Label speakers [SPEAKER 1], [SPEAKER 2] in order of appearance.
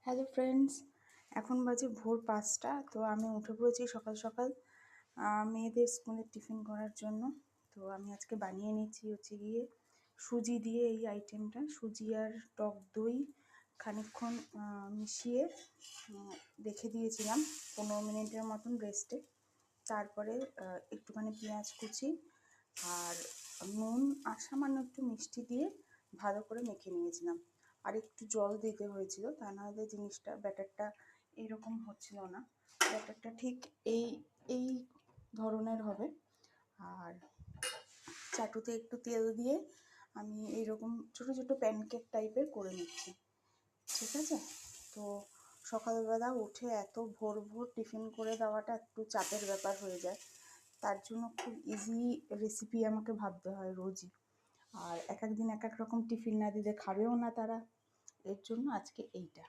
[SPEAKER 1] Hello friends, এখন বাজে ভোর 5টা। তো আমি উঠে পড়েছি সকাল সকাল মেয়েদের স্কুলের টিফিন করার জন্য। তো আমি আজকে বানিয়ে নিচ্ছি গিয়ে সুজি দিয়ে এই আইটেমটা। সুজি আর টক দই খানিকক্ষণ মিশিয়ে রেখে দিয়েছিলাম 15 মিনিটের মতন রেস্টে। তারপরে একটুখানি পেঁয়াজ কুচি আর নুন আর সামান্য একটু মিষ্টি দিয়ে ভালো করে মেখে নিয়েছিলাম। আর একটু জল দিতে হয়েছিল, তা নাহলে জিনিসটা ব্যাটারটা এরকম হচ্ছিল না। ব্যাটারটা ঠিক এই এই ধরনের হবে। আর চাটুতে একটু তেল দিয়ে আমি এইরকম ছোটো ছোটো প্যানকেক টাইপের করে নিচ্ছি। ঠিক আছে? তো সকালবেলা উঠে এত ভোর ভোর টিফিন করে দেওয়াটা একটু চাপের ব্যাপার হয়ে যায়। তার জন্য খুব ইজি রেসিপি আমাকে ভাবতে হয় রোজই। আর এক এক দিন এক এক রকম টিফিন না দিলে খাবেও না তারা। এর জন্য আজকে এইটা।